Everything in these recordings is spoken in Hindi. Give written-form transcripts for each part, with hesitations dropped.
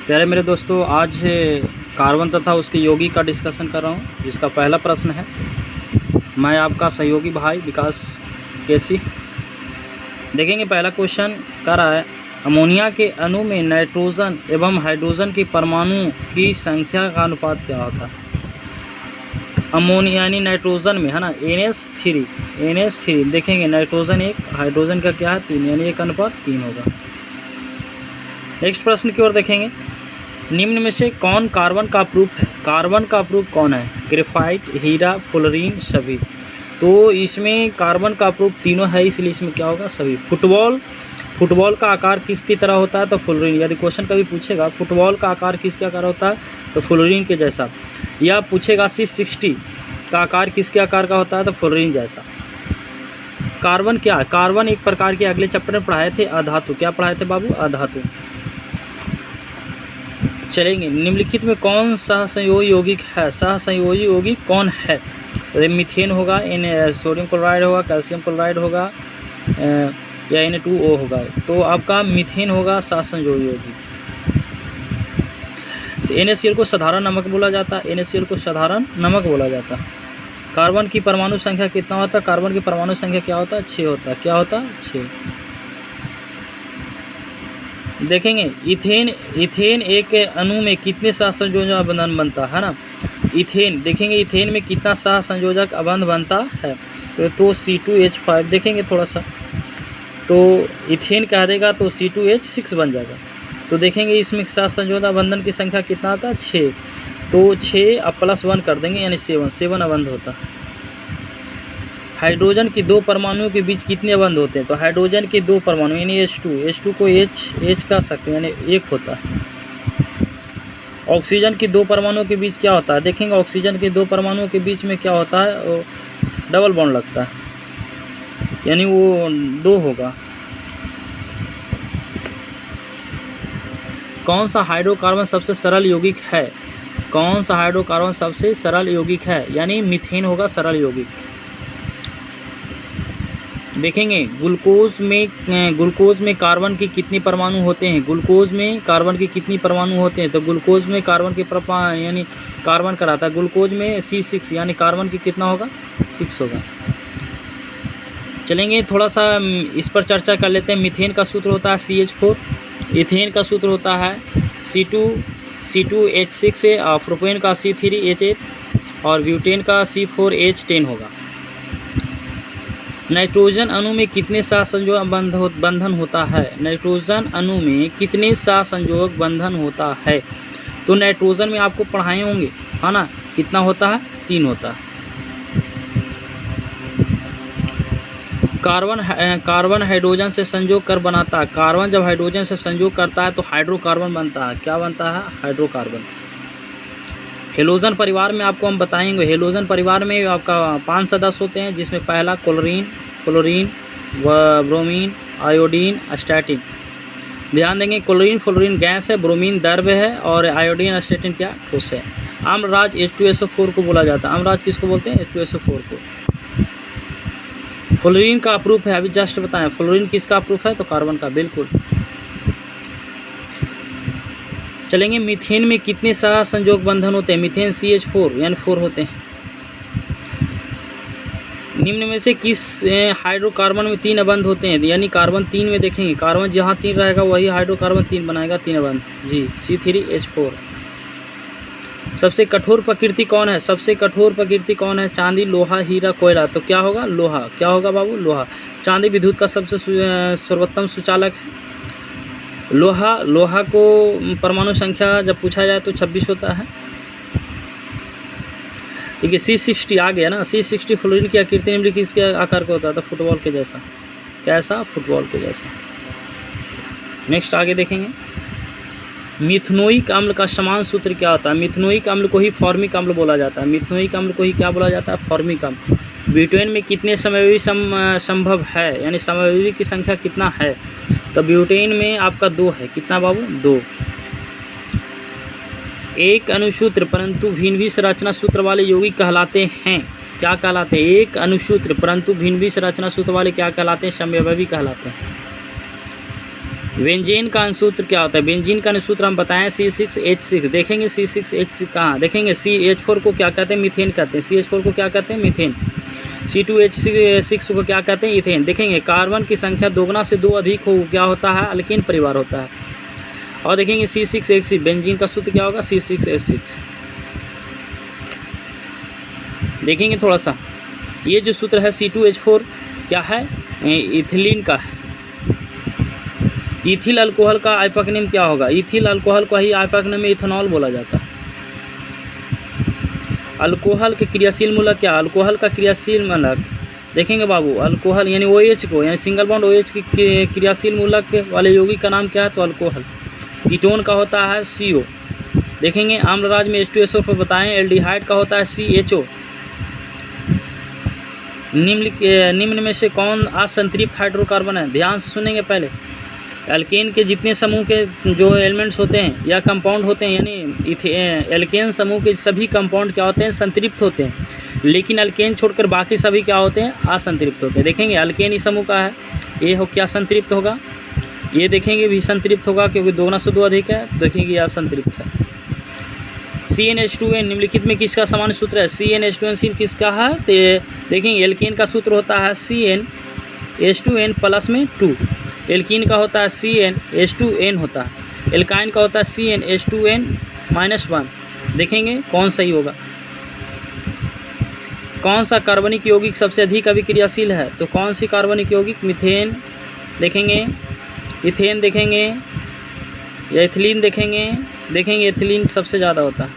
प्यारे मेरे दोस्तों, आज कार्बन तथा उसके यौगिक का डिस्कशन कर रहा हूँ, जिसका पहला प्रश्न है। मैं आपका सहयोगी भाई विकास केसी। देखेंगे पहला क्वेश्चन कह रहा है, अमोनिया के अणु में नाइट्रोजन एवं हाइड्रोजन के परमाणु की संख्या का अनुपात क्या होता है। अमोनिया यानी नाइट्रोजन में है ना NH3 देखेंगे, नाइट्रोजन 1, हाइड्रोजन का क्या है 3, यानी 1:3 होगा। नेक्स्ट प्रश्न की ओर देखेंगे, निम्न में से कौन कार्बन का प्रूफ है। कार्बन का प्रूफ कौन है, ग्रेफाइट, हीरा, फ्लोरीन, सभी। तो इसमें कार्बन का प्रूफ तीनों है, इसलिए इसमें क्या होगा सभी। फुटबॉल का आकार किसकी तरह होता है, तो फ्लोरीन। यदि क्वेश्चन कभी पूछेगा फुटबॉल का आकार किसके आकार होता है, तो फ्लोरीन के जैसा। या पूछेगा C60 का आकार किसके आकार का होता है, तो फ्लोरीन जैसा। कार्बन क्या है, कार्बन एक प्रकार के, अगले चैप्टर में पढ़ाए थे अधातु। क्या पढ़ाए थे बाबू, अधातु। चलेंगे, निम्नलिखित में कौन सहसंयोजी यौगिक है, सहसंयोजी यौगिक कौन है। तो मीथेन होगा, सोडियम क्लोराइड होगा, कैल्शियम क्लोराइड होगा, या Na2O होगा। तो आपका मीथेन होगा सहसंयोजी यौगिक। NaCl को साधारण नमक बोला जाता है, NaCl को साधारण नमक बोला जाता है। कार्बन की परमाणु संख्या कितना होता है, कार्बन की परमाणु संख्या क्या होता है, 6 होता है। क्या होता है, 6। देखेंगे इथेन एक अणु में कितने सहसंयोजक बंधन बनता है ना। इथेन देखेंगे, इथेन में कितना सहसंयोजक बंध बनता है, तो C2H5 देखेंगे थोड़ा सा, तो इथेन कह देगा तो C2H6 बन जाएगा। तो देखेंगे इसमें सहसंयोजक बंधन की संख्या कितना आता है, 6। तो 6 अब +1 कर देंगे, यानी 7 अबंध होता है। हाइड्रोजन की 2 परमाणुओं के बीच कितने अबंध होते हैं, तो हाइड्रोजन के 2 परमाणु यानी H2 को H कह सकते हैं, यानी 1 होता है। ऑक्सीजन की 2 परमाणुओं के बीच क्या होता है, देखेंगे ऑक्सीजन के 2 परमाणुओं के बीच में क्या होता है, डबल बॉन्ड लगता है, यानी वो 2 होगा। कौन सा हाइड्रोकार्बन सबसे सरल यौगिक है, कौन सा हाइड्रोकार्बन सबसे सरल यौगिक है, यानी मीथेन होगा सरल यौगिक। देखेंगे ग्लूकोज में कार्बन के कितने परमाणु होते हैं, ग्लूकोज में कार्बन के कितनी परमाणु होते हैं, तो ग्लूकोज में कार्बन के यानी कार्बन कराता है, ग्लूकोज में C6 यानी कार्बन की कितना होगा, 6 होगा। चलेंगे थोड़ा सा इस पर चर्चा कर लेते हैं। मीथेन का सूत्र होता है CH4, इथेन का सूत्र होता है C2H6 और प्रोपेन का C3H8 और ब्यूटेन का C4H10 होगा। नाइट्रोजन अणु में कितने सहसंयोजक बंधन होता है, नाइट्रोजन अणु में कितने सहसंयोजक बंधन होता है, तो नाइट्रोजन में आपको पढ़ाए होंगे है ना, कितना होता है, 3 होता है। कार्बन हाइड्रोजन से संयोग कर बनाता है, कार्बन जब हाइड्रोजन से संयोग करता है तो हाइड्रोकार्बन बनता है। क्या बनता है, हाइड्रोकार्बन। हेलोजन परिवार में आपको हम बताएंगे, हेलोजन परिवार में आपका 5 सदस्य होते हैं, जिसमें पहला क्लोरीन, ब्रोमीन, आयोडीन, अस्टैटिन। ध्यान देंगे, फ्लोरीन गैस है, ब्रोमीन द्रव्य है और आयोडीन अस्टैटिन क्या, ठोस है। आम्लराज H2SO4 को बोला जाता है। आम्लराज किसको बोलते हैं, H2SO4 को। फ्लोरीन का प्रूफ है, अभी जस्ट बताएं, फ्लोरीन किसका प्रूफ है, तो कार्बन का, बिल्कुल। चलेंगे, मीथेन में कितने सहसंयोजक बंधन होते हैं, मीथेन CH4 यानी 4 होते हैं। निम्न में से किस हाइड्रोकार्बन में 3 अबंध होते हैं, यानी कार्बन 3 में देखेंगे, कार्बन जहाँ 3 रहेगा वही हाइड्रोकार्बन 3 बनाएगा, 3 अबंध जी, C3H4। सबसे कठोर प्रकृति कौन है, सबसे कठोर प्रकृति कौन है, चांदी, लोहा, हीरा, कोयला। तो क्या होगा, लोहा। क्या होगा बाबू, लोहा। चांदी विद्युत का सबसे सर्वोत्तम सुचालक है। लोहा को परमाणु संख्या जब पूछा जाए तो 26 होता है। ठीक है, C60 आ गया ना, C60 फ्लोरीन की आकृति निम्नलिखित किसके आकार का होता है, तो फुटबॉल के जैसा। कैसा, फुटबॉल के जैसा। नेक्स्ट आगे देखेंगे, मिथनोइक अम्ल का समान सूत्र क्या होता है, मिथनोइक अम्ल को ही फॉर्मिक अम्ल बोला जाता है, मिथनोइक अम्ल को ही क्या बोला जाता है, फॉर्मिक अम्ल। ब्यूटेन में कितने समव्ययी संभव है, यानी समव्ययी की संख्या कितना है, तो ब्यूटेन में आपका 2 है। कितना बाबू, 2। एक अणुसूत्र परंतु भिन्न संरचना सूत्र वाले यौगिक कहलाते हैं, क्या कहलाते हैं, एक अणुसूत्र परंतु भिन्न संरचना सूत्र वाले क्या कहलाते हैं, समव्ययी कहलाते हैं। बेंजीन का अनुसूत्र क्या होता है? बेंजीन का अनुसूत्र हम बताएं C6H6। देखेंगे C6H6 कहाँ, देखेंगे CH4 को क्या कहते हैं? मीथेन कहते हैं। CH4 को क्या कहते हैं? मीथेन। C2H6 को क्या कहते हैं? इथेन। देखेंगे कार्बन की संख्या दोगुना से 2 अधिक हो क्या होता है? अल्केन परिवार होता है। और देखेंगे C6H6 बेंजीन का सूत्र क्या होगा? C6H6। देखेंगे थोड़ा सा, ये जो सूत्र है C2H4 क्या है? इथिलीन का है। इथिल अल्कोहल का आइपैक्नेम क्या होगा? इथिल अल्कोहल को ही आइपैक्नेम में इथेनॉल बोला जाता है। अल्कोहल के क्रियाशील मूलक क्या? अल्कोहल का क्रियाशील मूलक देखेंगे बाबू, अल्कोहल यानी OH को, यानी सिंगल बॉन्ड OH की क्रियाशील मूलक वाले यौगिक का नाम क्या है? तो अल्कोहल। कीटोन का होता है CO। देखेंगे आम्लराज में H2SO पर बताएं। एल्डिहाइड का होता है CHO। निम्न में से कौन असंतृप्त हाइड्रोकार्बन है? ध्यान से सुनेंगे पहले। एल्केन के जितने समूह के जो एलिमेंट्स होते हैं या कंपाउंड होते हैं, यानी एल्केन समूह के सभी कंपाउंड क्या होते हैं? संतृप्त होते हैं। लेकिन अल्केन छोड़कर बाकी सभी क्या होते हैं? असंतृप्त होते हैं। देखेंगे अल्केन इस समूह का है, ये हो क्या संतृप्त होगा? ये देखेंगे भी संतृप्त होगा क्योंकि 2 से 2 अधिक है। देखेंगे यह असंतृप्त है। CnH2n निम्नलिखित में किसका सामान्य सूत्र है? CnH2n किसका है? तो देखेंगे एल्केन का सूत्र होता है CnH2n प्लस में 2। एल्कीन का होता है CnH2n होता है। एल्काइन का होता है CnH2n -1। देखेंगे कौन सही होगा? कौन सा कार्बनिक यौगिक सबसे अधिक अभिक्रियाशील है? तो कौन सी कार्बनिक यौगिक? मीथेन देखेंगे, इथेन देखेंगे, या एथिलीन देखेंगे। देखेंगे एथिलीन सबसे ज़्यादा होता है।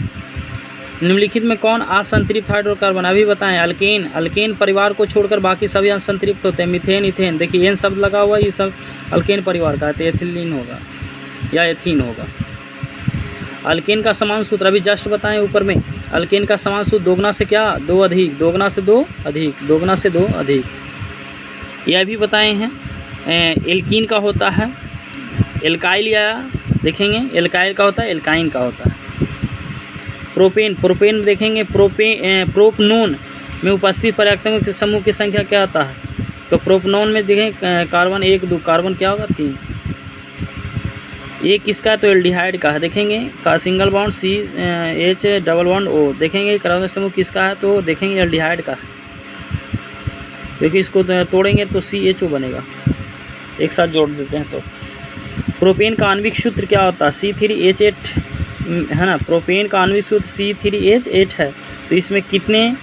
निम्नलिखित में कौन असंतृप्त हाइड्रोकार्बन? अभी बताएं। अल्केन। अल्केन परिवार को छोड़कर बाकी सभी असंतृप्त होते हैं। Methane, ethane. देखिए एन शब्द लगा हुआ, ये सब अल्केन परिवार का है, तो एथिलीन होगा या एथीन होगा। अल्केन का समान सूत्र अभी जस्ट बताएं ऊपर में। अल्केन का समान सूत्र दोगुना से क्या? 2 अधिक। दोगुना से 2 अधिक। दोगुना से 2 अधिक। यह भी बताए हैं। एल्कीन का होता है एल्काइल, या देखेंगे एल्काइल का होता है एल्काइन का होता है। प्रोपेन। प्रोपेन देखेंगे प्रोपनोन में उपस्थित पर्याप्तकों के समूह की संख्या क्या होता है? तो प्रोपनोन में देखें कार्बन 1 2, कार्बन क्या होगा? 3। ये किसका? तो एल्डिहाइड का है। देखेंगे का single bond CH double bond O। देखेंगे कार्बन समूह किसका है? तो देखेंगे एल्डिहाइड का है, क्योंकि इसको तोड़ेंगे तो CHO बनेगा। एक साथ जोड़ देते हैं तो प्रोपेन का आणविक सूत्र क्या होता है? C3H8 है ना। प्रोपेन का आणविक सूत्र C3H8 है। तो इसमें कितने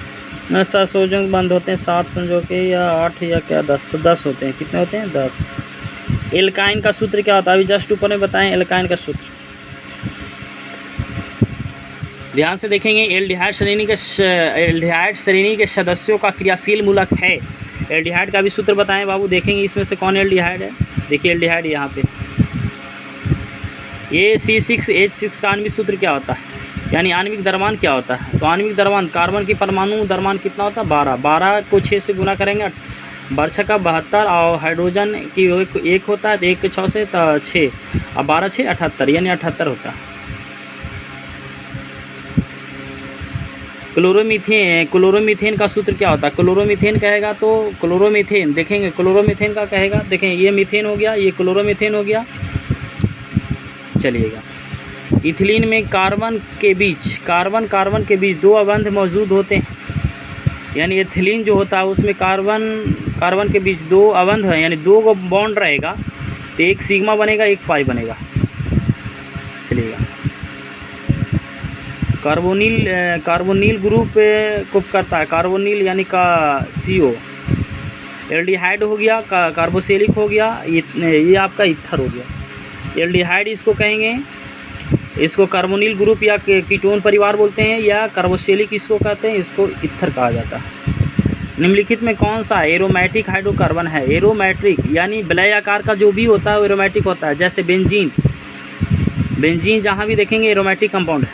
सहसंयोजक बंद होते हैं? 7 संयोजक या 8 या क्या 10? तो 10 होते हैं। कितने होते हैं? 10। एल्काइन का सूत्र क्या होता है? अभी जस्ट ऊपर में बताएं एल्काइन का सूत्र। ध्यान से देखेंगे। एल्डिहाइड श्रेणी के सदस्यों का क्रियाशील मूलक है। एल्डिहाइड का भी सूत्र बताएं बाबू। देखेंगे इसमें से कौन एल्डिहाइड है? देखिए एल्डिहाइड यहाँ पे ये C6H6 का आणविक सूत्र क्या होता है? यानी आणविक द्रव्यमान क्या होता है? तो आणविक द्रव्यमान, कार्बन की परमाणु द्रव्यमान कितना होता है? 12। 12 को 6 से गुना करेंगे, वर्ष का 72। और हाइड्रोजन की एक होता है, तो 1 के 6 से 6 और 12 6 78, यानी 78 होता है। क्लोरोमीथेन का सूत्र क्या होता है? क्लोरोमीथेन कहेगा तो क्लोरोमीथेन देखेंगे, क्लोरोमीथेन का कहेगा। देखेंगे ये मीथेन हो गया, ये क्लोरोमीथेन हो गया। चलिएगा, इथिलीन में कार्बन के बीच 2 अबंध मौजूद होते हैं। यानी एथिलीन जो होता है उसमें कार्बन के बीच 2 अबंध है, यानी 2 बॉन्ड रहेगा, तो एक सिग्मा बनेगा, एक पाई बनेगा। चलिएगा, कार्बोनिल ग्रुप को करता है। कार्बोनिल यानी का CO। एल्डिहाइड हो गया, कार्बोक्सिलिक हो गया, ये आपका ईथर हो गया। एल्डिहाइड इसको कहेंगे, इसको कार्बोनिल ग्रुप या कीटोन परिवार बोलते हैं, या कार्बोक्सिलिक इसको कहते हैं, इसको ईथर कहा जाता है। निम्नलिखित में कौन सा एरोमेटिक हाइड्रोकार्बन है? एरोमेट्रिक यानी वलय आकार का जो भी होता है वो एरोमेटिक होता है। जैसे बेंजीन जहाँ भी देखेंगे एरोमेटिक कंपाउंड है।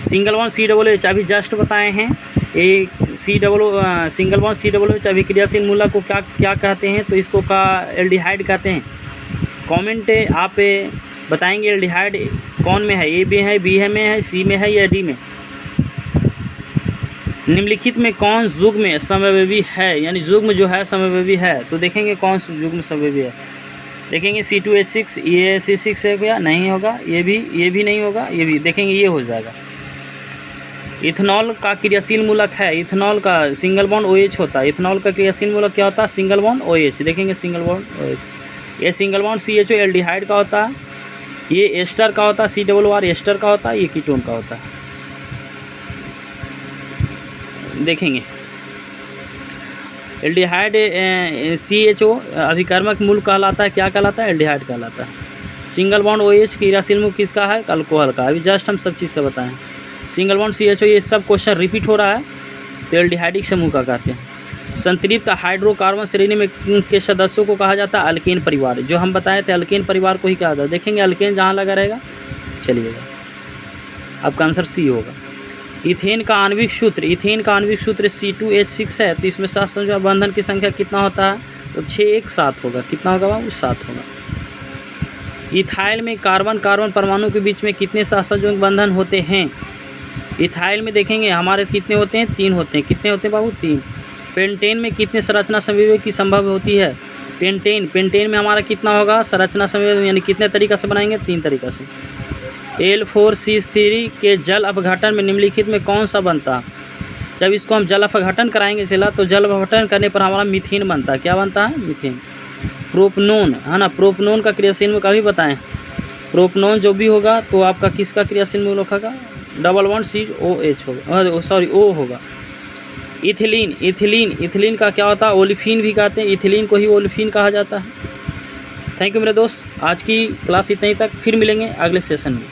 सिंगल बॉन्ड COOH अभी जस्ट बताए हैं। एक सिंगल बॉन्ड COOH अभिक्रियाशील मूलक को क्या कहते हैं? तो इसको का एल्डिहाइड कहते हैं। कमेंट आप बताएंगे एल्डिहाइड कौन में है? A में है, B में है, C में है या D में? निम्नलिखित में कौन युग्म समव्ययी है? यानी युग्म जो है समव्ययी है, तो देखेंगे कौन युग्म समव्ययी है। देखेंगे C2H6, ये C6 है क्या, नहीं होगा, ये भी नहीं होगा, ये भी देखेंगे ये हो जाएगा। इथेनॉल का क्रियाशील मूलक है, इथेनॉल का सिंगल बॉन्ड OH होता है। इथेनॉल का क्रियाशील मूलक क्या होता है, सिंगल बॉन्ड OH, देखेंगे सिंगल बॉन्ड OH। ये सिंगल बॉन्ड CHO एल्डिहाइड का होता है, ये एस्टर का होता है, CRR एस्टर का होता है, ये कीटोन का होता है। देखेंगे एल्डिहाइड CHO अभिकर्मक मूल कहलाता है, क्या कहलाता है, एल्डिहाइड कहलाता है। सिंगल बॉन्ड OH क्रियाशील मूल किसका है, अल्कोहल का। अभी जस्ट हम सब चीज़ का बताएं। सिंगल बॉन्ड CHO, ये सब क्वेश्चन रिपीट हो रहा है, तो एल्डिहाइडिक समूह का कहते हैं। संतृप्त हाइड्रोकार्बन श्रेणी में के सदस्यों को कहा जाता है अल्केन परिवार। जो हम बताए थे अल्केन परिवार को ही कहा जाता है। देखेंगे अल्केन जहाँ लगा रहेगा, चलिएगा आपका आंसर सी होगा। इथेन का आणविक सूत्र C2H6 है, तो इसमें सात संयोजक बंधन की संख्या कितना होता है, तो 6 1 7 होगा। कितना होगा बाबू, 7 होगा। इथाइल में कार्बन परमाणु के बीच में कितने सात संयोजक बंधन होते हैं। इथाइल में देखेंगे हमारे कितने होते हैं, 3 होते हैं। कितने होते हैं बाबू, 3। पेंटेन में कितने संरचना संविभेद की संभव होती है, पेंटेन में हमारा कितना होगा संरचना संविभेद, यानी कितने तरीक़ा से बनाएंगे, 3 तरीक़ा से। L4C3 के जल अपघटन में निम्नलिखित में कौन सा बनता। जब इसको हम जल अपघटन कराएंगे सिला, तो जल अपघटन करने पर हमारा मीथेन बनता है। क्या बनता है, मीथेन। प्रोपनोन है ना, प्रोपनोन का क्रियाशील मूल कभी बताएं। प्रोपनोन जो भी होगा तो आपका किसका क्रियाशील मूल होगा, डबल बॉन्ड COH होगा, सॉरी O होगा। इथिलीन का क्या होता है, ओलिफिन भी कहते हैं, इथिलीन को ही ओलिफिन कहा जाता है। थैंक यू मेरे दोस्त, आज की क्लास इतने ही तक, फिर मिलेंगे अगले सेशन में।